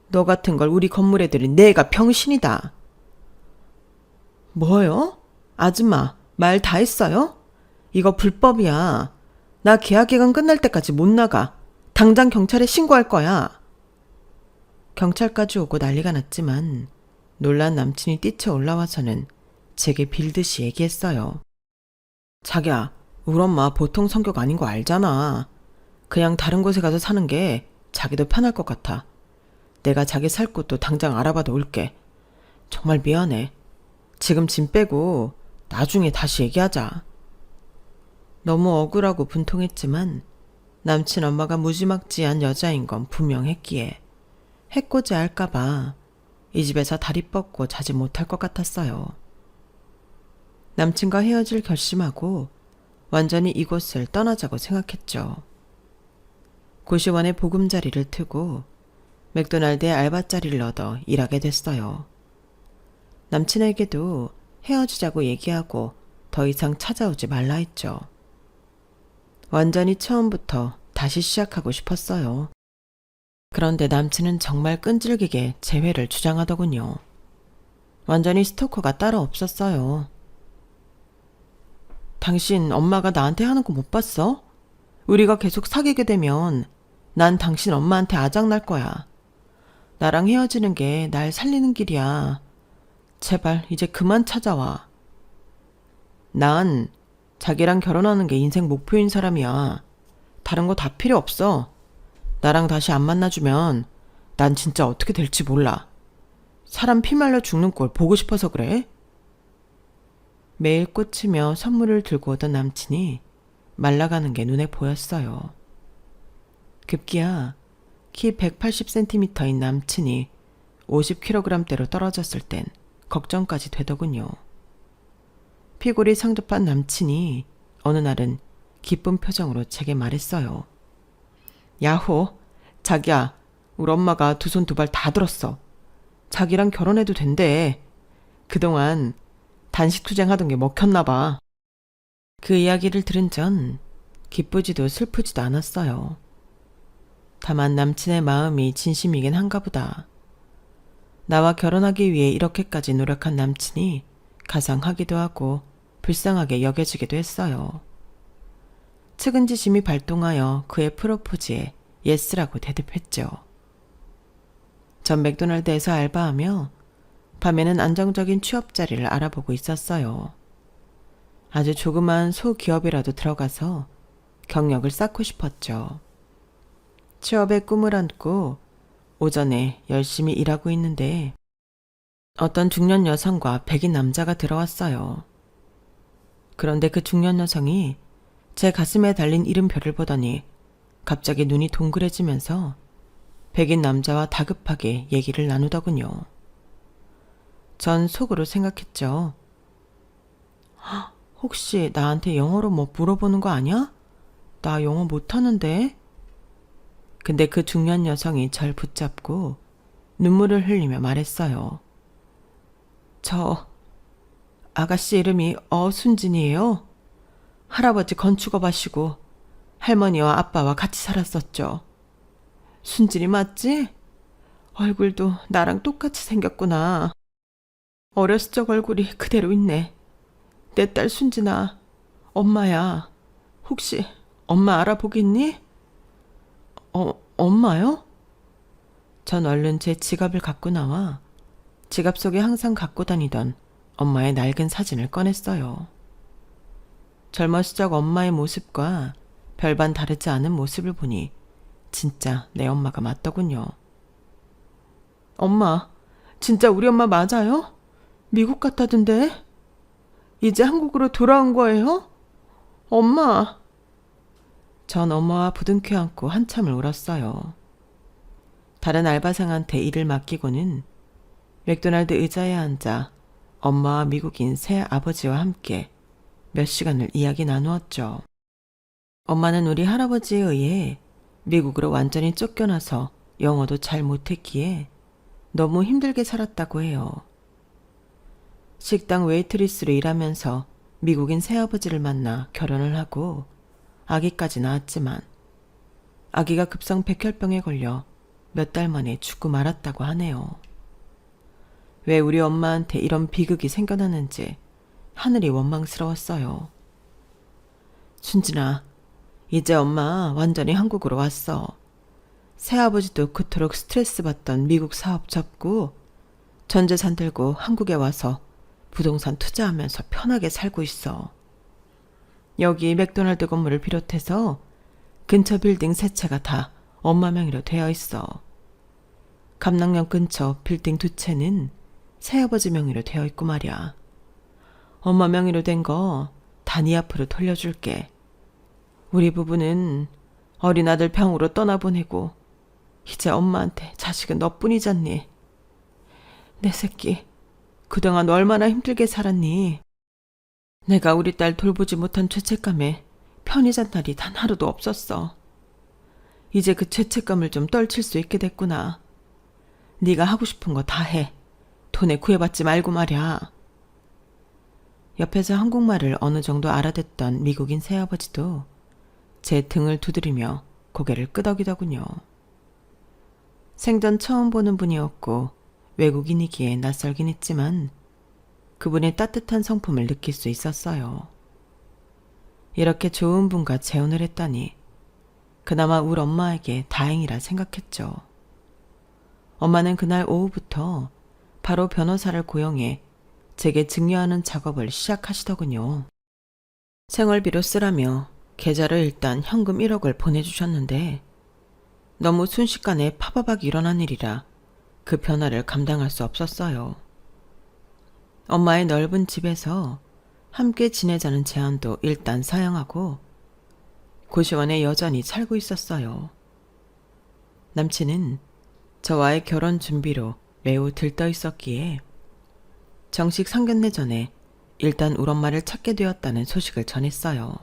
너 같은 걸 우리 건물 애들이 내가 병신이다. 뭐요? 아줌마, 말 다 했어요? 이거 불법이야. 나 계약 기간 끝날 때까지 못 나가. 당장 경찰에 신고할 거야. 경찰까지 오고 난리가 났지만 놀란 남친이 뛰쳐 올라와서는 제게 빌듯이 얘기했어요. 자기야, 우리 엄마 보통 성격 아닌 거 알잖아. 그냥 다른 곳에 가서 사는 게 자기도 편할 것 같아. 내가 자기 살 곳도 당장 알아봐도 올게. 정말 미안해. 지금 짐 빼고 나중에 다시 얘기하자. 너무 억울하고 분통했지만 남친 엄마가 무지막지한 여자인 건 분명했기에 해코지 할까봐 이 집에서 다리 뻗고 자지 못할 것 같았어요. 남친과 헤어질 결심하고 완전히 이곳을 떠나자고 생각했죠. 고시원에 보금자리를 트고 맥도날드에 알바자리를 얻어 일하게 됐어요. 남친에게도 헤어지자고 얘기하고 더 이상 찾아오지 말라 했죠. 완전히 처음부터 다시 시작하고 싶었어요. 그런데 남친은 정말 끈질기게 재회를 주장하더군요. 완전히 스토커가 따로 없었어요. 당신 엄마가 나한테 하는 거 못 봤어? 우리가 계속 사귀게 되면 난 당신 엄마한테 아작날 거야. 나랑 헤어지는 게 날 살리는 길이야. 제발 이제 그만 찾아와. 난 자기랑 결혼하는 게 인생 목표인 사람이야. 다른 거 다 필요 없어. 나랑 다시 안 만나주면 난 진짜 어떻게 될지 몰라. 사람 피말려 죽는 꼴 보고 싶어서 그래? 매일 꽂히며 선물을 들고 오던 남친이 말라가는 게 눈에 보였어요. 급기야 키 180cm인 남친이 50kg대로 떨어졌을 땐 걱정까지 되더군요. 피골이 성급한 남친이 어느 날은 기쁜 표정으로 제게 말했어요. 야호, 자기야, 우리 엄마가 두 손 두 발 다 들었어. 자기랑 결혼해도 된대. 그동안 단식투쟁 하던 게 먹혔나 봐. 그 이야기를 들은 전 기쁘지도 슬프지도 않았어요. 다만 남친의 마음이 진심이긴 한가 보다. 나와 결혼하기 위해 이렇게까지 노력한 남친이 가상하기도 하고 불쌍하게 여겨지기도 했어요. 측은지심이 발동하여 그의 프로포즈에 예스라고 대답했죠. 전 맥도날드에서 알바하며 밤에는 안정적인 취업 자리를 알아보고 있었어요. 아주 조그만 소기업이라도 들어가서 경력을 쌓고 싶었죠. 취업의 꿈을 안고 오전에 열심히 일하고 있는데 어떤 중년 여성과 백인 남자가 들어왔어요. 그런데 그 중년 여성이 제 가슴에 달린 이름표를 보더니 갑자기 눈이 동그래지면서 백인 남자와 다급하게 얘기를 나누더군요. 전 속으로 생각했죠. 혹시 나한테 영어로 뭐 물어보는 거 아니야? 나 영어 못하는데? 근데 그 중년 여성이 절 붙잡고 눈물을 흘리며 말했어요. 저 아가씨 이름이 어순진이에요. 할아버지 건축업 하시고 할머니와 아빠와 같이 살았었죠. 순진이 맞지? 얼굴도 나랑 똑같이 생겼구나. 어렸을 적 얼굴이 그대로 있네. 내 딸 순진아, 엄마야. 혹시 엄마 알아보겠니? 엄마요? 전 얼른 제 지갑을 갖고 나와 지갑 속에 항상 갖고 다니던 엄마의 낡은 사진을 꺼냈어요. 젊었을 적 엄마의 모습과 별반 다르지 않은 모습을 보니 진짜 내 엄마가 맞더군요. 엄마, 진짜 우리 엄마 맞아요? 미국 갔다던데? 이제 한국으로 돌아온 거예요? 엄마! 전 엄마와 부둥켜 안고 한참을 울었어요. 다른 알바생한테 일을 맡기고는 맥도날드 의자에 앉아 엄마와 미국인 새 아버지와 함께 몇 시간을 이야기 나누었죠. 엄마는 우리 할아버지에 의해 미국으로 완전히 쫓겨나서 영어도 잘 못했기에 너무 힘들게 살았다고 해요. 식당 웨이트리스로 일하면서 미국인 새아버지를 만나 결혼을 하고 아기까지 낳았지만 아기가 급성 백혈병에 걸려 몇 달 만에 죽고 말았다고 하네요. 왜 우리 엄마한테 이런 비극이 생겨났는지 하늘이 원망스러웠어요. 순진아, 이제 엄마 완전히 한국으로 왔어. 새아버지도 그토록 스트레스 받던 미국 사업 접고 전 재산 들고 한국에 와서 부동산 투자하면서 편하게 살고 있어. 여기 맥도날드 건물을 비롯해서 근처 빌딩 세 채가 다 엄마 명의로 되어 있어. 감락역 근처 빌딩 두 채는 새아버지 명의로 되어 있고 말이야. 엄마 명의로 된 거 다 네 앞으로 돌려줄게. 우리 부부는 어린 아들 병으로 떠나보내고 이제 엄마한테 자식은 너뿐이잖니. 내 새끼, 그동안 얼마나 힘들게 살았니? 내가 우리 딸 돌보지 못한 죄책감에 편히 잔 날이 단 하루도 없었어. 이제 그 죄책감을 좀 떨칠 수 있게 됐구나. 네가 하고 싶은 거 다 해. 돈에 구애받지 말고 말이야. 옆에서 한국말을 어느 정도 알아듣던 미국인 새아버지도 제 등을 두드리며 고개를 끄덕이더군요. 생전 처음 보는 분이었고 외국인이기에 낯설긴 했지만 그분의 따뜻한 성품을 느낄 수 있었어요. 이렇게 좋은 분과 재혼을 했다니 그나마 우리 엄마에게 다행이라 생각했죠. 엄마는 그날 오후부터 바로 변호사를 고용해 제게 증여하는 작업을 시작하시더군요. 생활비로 쓰라며 계좌로 일단 현금 1억을 보내주셨는데 너무 순식간에 파바박 일어난 일이라 그 변화를 감당할 수 없었어요. 엄마의 넓은 집에서 함께 지내자는 제안도 일단 사양하고 고시원에 여전히 살고 있었어요. 남친은 저와의 결혼 준비로 매우 들떠 있었기에 정식 상견례 전에 일단 우리 엄마를 찾게 되었다는 소식을 전했어요.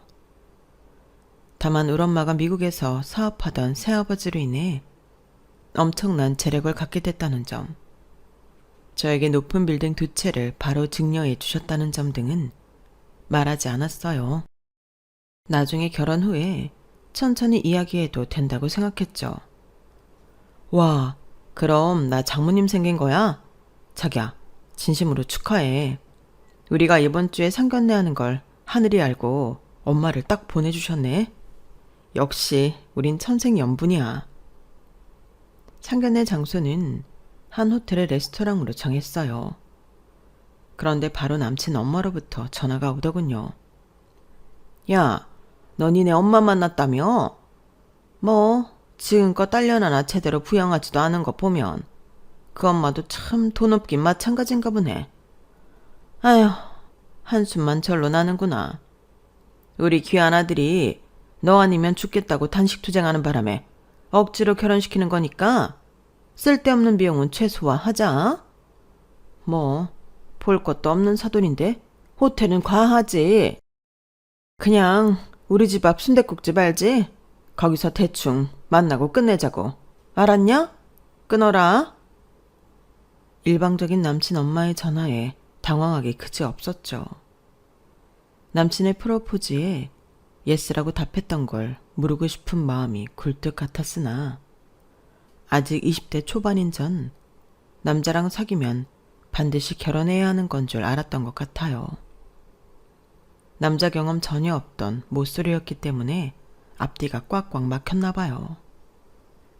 다만 우리 엄마가 미국에서 사업하던 새아버지로 인해 엄청난 재력을 갖게 됐다는 점, 저에게 높은 빌딩 2채를 바로 증여해 주셨다는 점 등은 말하지 않았어요. 나중에 결혼 후에 천천히 이야기해도 된다고 생각했죠. 와, 그럼 나 장모님 생긴 거야? 자기야, 진심으로 축하해. 우리가 이번 주에 상견례 하는 걸 하늘이 알고 엄마를 딱 보내주셨네. 역시 우린 천생연분이야. 상견례 장소는 한 호텔의 레스토랑으로 정했어요. 그런데 바로 남친 엄마로부터 전화가 오더군요. 야, 너 니네 엄마 만났다며? 뭐 지금껏 딸려나나 제대로 부양하지도 않은 거 보면 그 엄마도 참 돈 없긴 마찬가지인가 보네. 아휴, 한숨만 절로 나는구나. 우리 귀한 아들이 너 아니면 죽겠다고 단식투쟁하는 바람에 억지로 결혼시키는 거니까 쓸데없는 비용은 최소화하자. 뭐 볼 것도 없는 사돈인데 호텔은 과하지. 그냥 우리 집 앞 순댓국집 알지? 거기서 대충 만나고 끝내자고. 알았냐? 끊어라. 일방적인 남친 엄마의 전화에 당황하기 그지 없었죠. 남친의 프로포즈에 예스라고 답했던 걸 물고 싶은 마음이 굴뚝 같았으나 아직 20대 초반인 전 남자랑 사귀면 반드시 결혼해야 하는 건 줄 알았던 것 같아요. 남자 경험 전혀 없던 모쏠이었기 때문에 앞뒤가 꽉꽉 막혔나 봐요.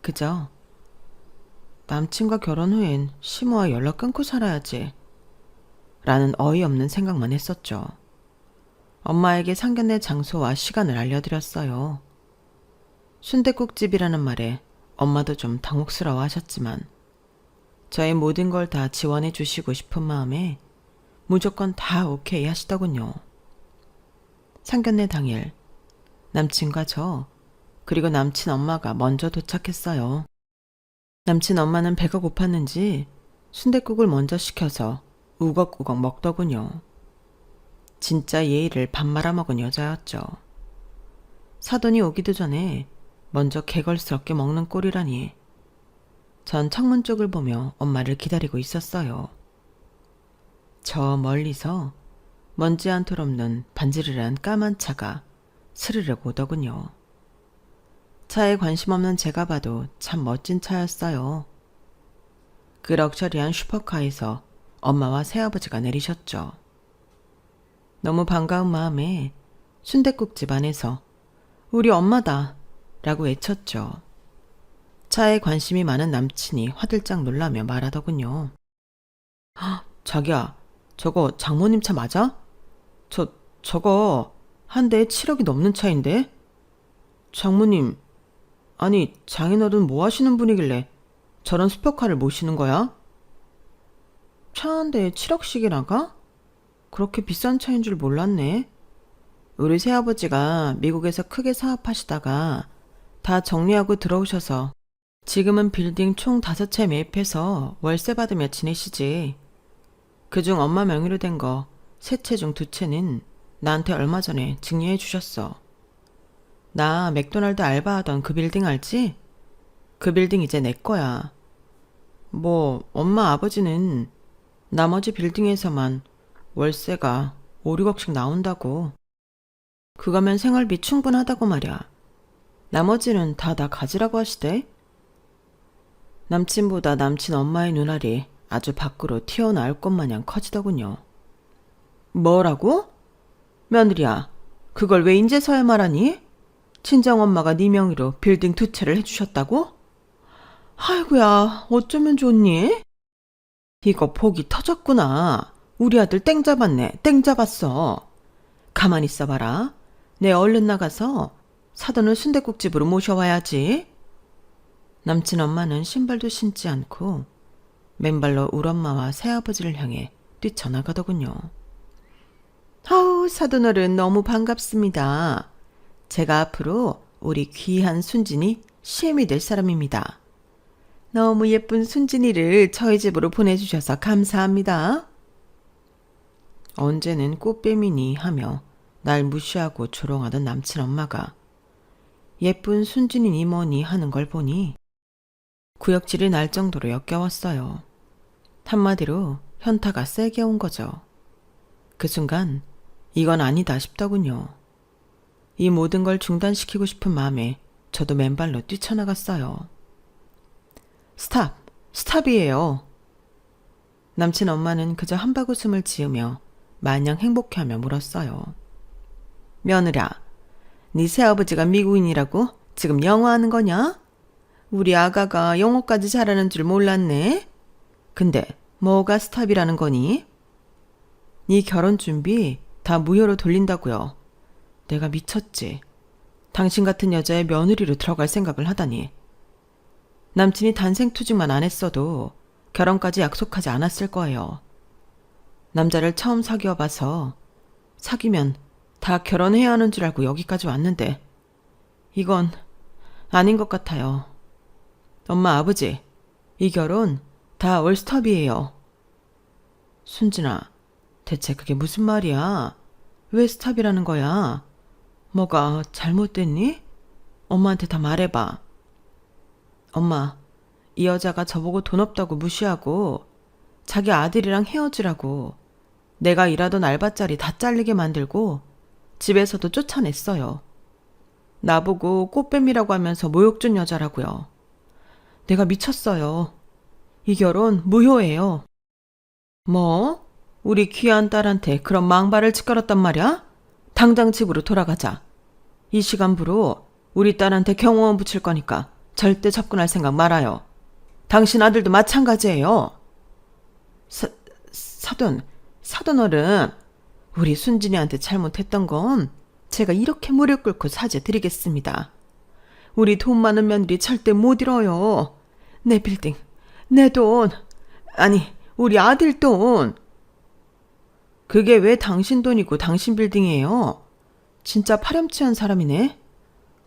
그저 남친과 결혼 후엔 시모와 연락 끊고 살아야지 라는 어이없는 생각만 했었죠. 엄마에게 상견례 장소와 시간을 알려드렸어요. 순댓국집이라는 말에 엄마도 좀 당혹스러워 하셨지만 저의 모든 걸 다 지원해 주시고 싶은 마음에 무조건 다 오케이 하시더군요. 상견례 당일 남친과 저 그리고 남친 엄마가 먼저 도착했어요. 남친 엄마는 배가 고팠는지 순댓국을 먼저 시켜서 우걱우걱 먹더군요. 진짜 예의를 밥 말아먹은 여자였죠. 사돈이 오기도 전에 먼저 개걸스럽게 먹는 꼴이라니. 전 창문 쪽을 보며 엄마를 기다리고 있었어요. 저 멀리서 먼지 한 톨 없는 반지르르한 까만 차가 스르륵 오더군요. 차에 관심 없는 제가 봐도 참 멋진 차였어요. 그 럭셔리한 슈퍼카에서 엄마와 새아버지가 내리셨죠. 너무 반가운 마음에 순댓국집 안에서 우리 엄마다 라고 외쳤죠. 차에 관심이 많은 남친이 화들짝 놀라며 말하더군요. 자기야, 저거 장모님 차 맞아? 저거 한 대에 7억이 넘는 차인데? 장모님, 아니 장인어른 뭐 하시는 분이길래 저런 슈퍼카를 모시는 거야? 차 한 대에 7억씩이나가? 그렇게 비싼 차인 줄 몰랐네. 우리 새아버지가 미국에서 크게 사업하시다가 다 정리하고 들어오셔서 지금은 빌딩 총 5채 매입해서 월세 받으며 지내시지. 그중 엄마 명의로 된 거 3채 중 2채는 나한테 얼마 전에 증여해 주셨어. 나 맥도날드 알바하던 그 빌딩 알지? 그 빌딩 이제 내 거야. 뭐 엄마 아버지는 나머지 빌딩에서만 월세가 5, 6억씩 나온다고. 그거면 생활비 충분하다고 말이야. 나머지는 다 나 가지라고 하시대. 남친보다 남친 엄마의 눈알이 아주 밖으로 튀어나올 것 마냥 커지더군요. 뭐라고? 며느리야, 그걸 왜 인제서야 말하니? 친정엄마가 네 명의로 빌딩 2채를 해주셨다고? 아이고야, 어쩌면 좋니? 이거 복이 터졌구나. 우리 아들 땡 잡았네. 땡 잡았어. 가만히 있어봐라. 내 얼른 나가서 사돈을 순댓국집으로 모셔와야지. 남친 엄마는 신발도 신지 않고 맨발로 울 엄마와 새아버지를 향해 뛰쳐나가더군요. 아우, 사돈어른 너무 반갑습니다. 제가 앞으로 우리 귀한 순진이 시엠이 될 사람입니다. 너무 예쁜 순진이를 저희 집으로 보내주셔서 감사합니다. 언제는 꽃뱀이니 하며 날 무시하고 조롱하던 남친 엄마가 예쁜 순진이니 뭐니 하는 걸 보니 구역질이 날 정도로 역겨웠어요. 한마디로 현타가 세게 온 거죠. 그 순간 이건 아니다 싶더군요. 이 모든 걸 중단시키고 싶은 마음에 저도 맨발로 뛰쳐나갔어요. 스탑! 스탑이에요. 남친 엄마는 그저 한바구음을 지으며 마냥 행복해하며 물었어요. 며느라, 네 새아버지가 미국인이라고 지금 영어하는 거냐? 우리 아가가 영어까지 잘하는 줄 몰랐네. 근데 뭐가 스탑이라는 거니? 네 결혼 준비 다 무효로 돌린다고요. 내가 미쳤지. 당신 같은 여자의 며느리로 들어갈 생각을 하다니. 남친이 단생투직만 안 했어도 결혼까지 약속하지 않았을 거예요. 남자를 처음 사귀어봐서 사귀면 다 결혼해야 하는 줄 알고 여기까지 왔는데 이건 아닌 것 같아요. 엄마, 아버지, 이 결혼 다 올스톱이에요. 순진아, 대체 그게 무슨 말이야? 왜 스탑이라는 거야? 뭐가 잘못됐니? 엄마한테 다 말해봐. 엄마, 이 여자가 저보고 돈 없다고 무시하고 자기 아들이랑 헤어지라고 내가 일하던 알바자리 다 잘리게 만들고 집에서도 쫓아냈어요. 나보고 꽃뱀이라고 하면서 모욕 준 여자라고요. 내가 미쳤어요. 이 결혼 무효예요. 뭐? 우리 귀한 딸한테 그런 망발을 짓거렸단 말이야? 당장 집으로 돌아가자. 이 시간부로 우리 딸한테 경호원 붙일 거니까 절대 접근할 생각 말아요. 당신 아들도 마찬가지예요. 사돈 어른, 우리 순진이한테 잘못했던 건 제가 이렇게 무릎 꿇고 사죄드리겠습니다. 우리 돈 많은 며느리 절대 못 잃어요. 내 빌딩, 내 돈, 아니 우리 아들 돈. 그게 왜 당신 돈이고 당신 빌딩이에요? 진짜 파렴치한 사람이네.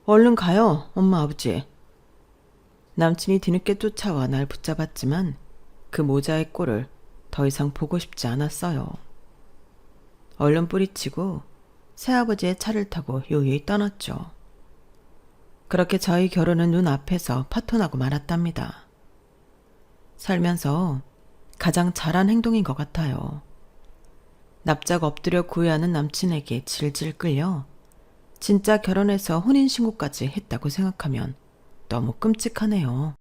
얼른 가요, 엄마, 아버지. 남친이 뒤늦게 쫓아와 날 붙잡았지만 그 모자의 꼴을 더 이상 보고 싶지 않았어요. 얼른 뿌리치고 새아버지의 차를 타고 요요히 떠났죠. 그렇게 저희 결혼은 눈앞에서 파토나고 말았답니다. 살면서 가장 잘한 행동인 것 같아요. 납작 엎드려 구애하는 남친에게 질질 끌려 진짜 결혼해서 혼인신고까지 했다고 생각하면 너무 끔찍하네요.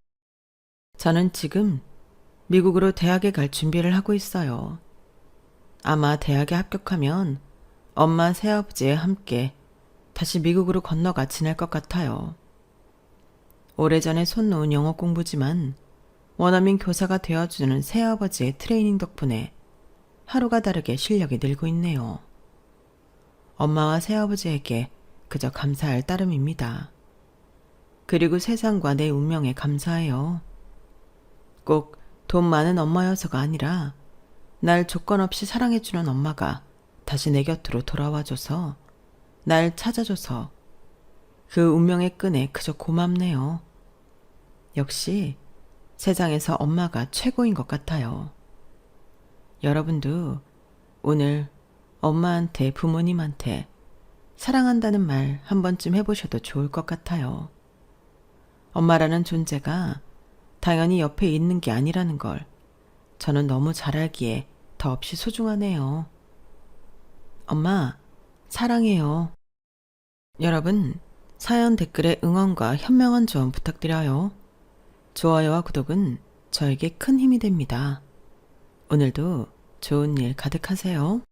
저는 지금 미국으로 대학에 갈 준비를 하고 있어요. 아마 대학에 합격하면 엄마, 새아버지와 함께 다시 미국으로 건너가 지낼 것 같아요. 오래전에 손 놓은 영어 공부지만 원어민 교사가 되어주는 새아버지의 트레이닝 덕분에 하루가 다르게 실력이 늘고 있네요. 엄마와 새아버지에게 그저 감사할 따름입니다. 그리고 세상과 내 운명에 감사해요. 꼭 돈 많은 엄마여서가 아니라 날 조건 없이 사랑해주는 엄마가 다시 내 곁으로 돌아와줘서 날 찾아줘서 그 운명의 끈에 그저 고맙네요. 역시 세상에서 엄마가 최고인 것 같아요. 여러분도 오늘 엄마한테, 부모님한테 사랑한다는 말 한 번쯤 해보셔도 좋을 것 같아요. 엄마라는 존재가 당연히 옆에 있는 게 아니라는 걸 저는 너무 잘 알기에 더없이 소중하네요. 엄마, 사랑해요. 여러분, 사연 댓글에 응원과 현명한 조언 부탁드려요. 좋아요와 구독은 저에게 큰 힘이 됩니다. 오늘도 좋은 일 가득하세요.